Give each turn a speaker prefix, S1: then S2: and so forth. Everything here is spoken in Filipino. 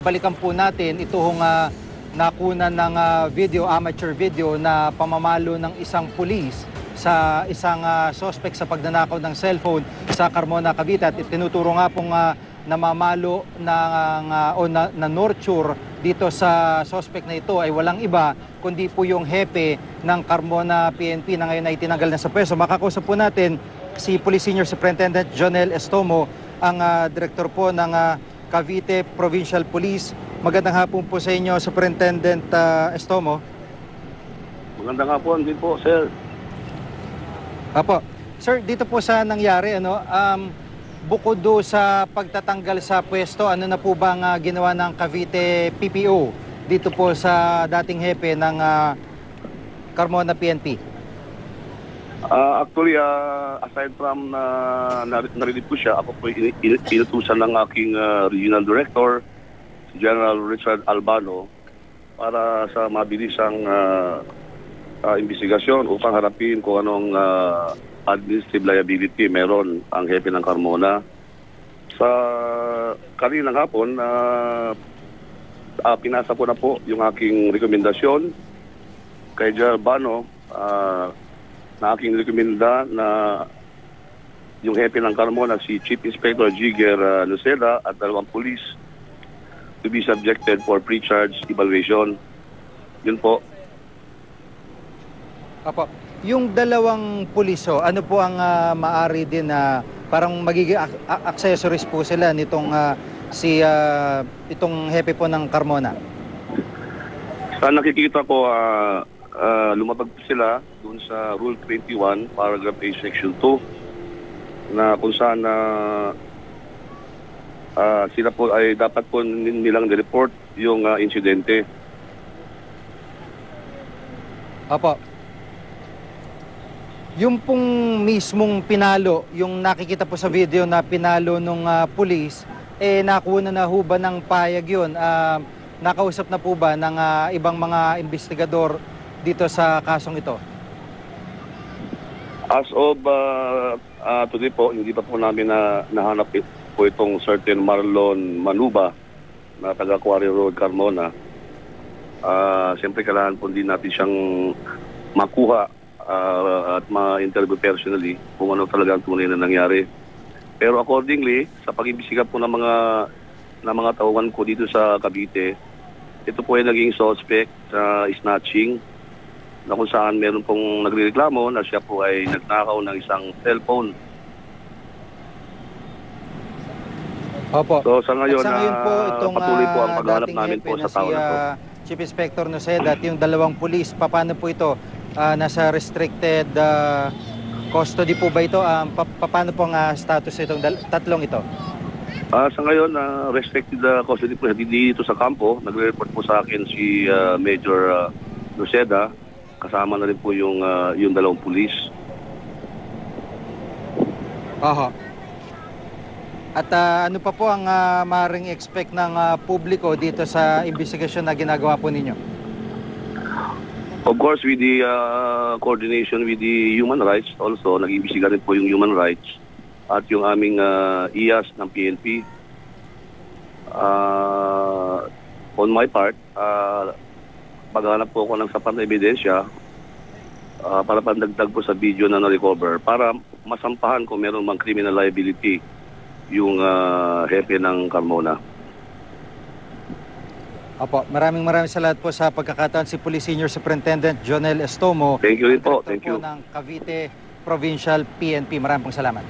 S1: balikan po natin itong nakunan ng amateur video na pamamalo ng isang pulis sa isang suspect sa pagnanakaw ng cellphone sa Carmona, Cavite. At tinuturo nga pong namamalo na nurture dito sa suspect na ito ay walang iba kundi po yung hepe ng Carmona PNP na ngayon ay tinanggal na sa pwesto. Makakausap po natin si Police Senior Superintendent Jonel Estomo, ang direktor po ng Cavite Provincial Police. Magandang hapon po sa inyo, Superintendent Estomo.
S2: Magandang hapon din po, sir.
S1: Apo. Sir, dito po sa nangyari, bukod do sa pagtatanggal sa pwesto, ano na po bang ginawa ng Cavite PPO dito po sa dating hepe ng Carmona PNP?
S2: Actually, aside from narinig po siya, ako po inutusan ng aking regional director, General Richard Albano, para sa mabilisang investigasyon upang harapin kung anong administrative liability meron ang hepe ng Carmona. Sa kaninang hapon, pinasa ko na po yung aking rekomendasyon kay General Albano na aking rekomenda na yung hepe ng Carmona, si Chief Inspector Jigger Luceda at dalawang pulis to be subjected for pre-charge evaluation. Yun po.
S1: Apo. Yung dalawang puliso, ano po ang maari din na parang magiging accessories po sila nitong itong hepe po ng Carmona?
S2: Sa nakikita ko, lumabag po sila dun sa Rule 21, Paragraph A, Section 2, na kung saan sila po ay dapat po nilang nireport yung insidente.
S1: Apo. Yung pong mismong pinalo, yung nakikita po sa video na pinalo nung pulis, nakuha na ho ba ng payag yun? Nakausap na po ba ng ibang mga investigador dito sa kasong ito?
S2: As of today po, hindi pa po namin nahanap po itong certain Marlon Manuba na taga Quarry Road, Carmona. Siyempre kailangan po din natin siyang makuha at ma-interview personally kung ano talaga ang tunay na nangyari. Pero accordingly, sa pag-imbestiga po ng mga tauhan ko dito sa Cavite, ito po ay naging suspect sa snatching na kung saan meron pong nagrereklamo na siya po ay nagnakaw ng isang cellphone.
S1: Opo.
S2: So sa ngayon,
S1: po,
S2: patuloy po ang paghahanap namin po sa tao na to.
S1: Chief Inspector Noceda at yung dalawang pulis, paano po ito? Nasa restricted custody po ba ito? Paano po ang status itong tatlong ito?
S2: Sa ngayon, restricted custody po dito sa kampo. Nagre-report po sa akin si Major Luceda. Kasama na rin po yung dalawang pulis.
S1: Aha. At ano pa po ang maaaring expect ng publiko dito sa investigasyon na ginagawa po ninyo?
S2: Of course, with the coordination with the human rights, also nag-imbestiga rin po yung human rights at yung aming IAS ng PNP. On my part, paghanap po ako ng sapat na ebidensya para pandagdag po sa video na na-recover para masampahan kung meron mang criminal liability yung hepe ng Carmona.
S1: Opo, maraming salamat po sa pagkakataon si Police Senior Superintendent Jonel Estomo.
S2: Thank you rin po. Thank you.
S1: Ng Cavite Provincial PNP. Maraming salamat.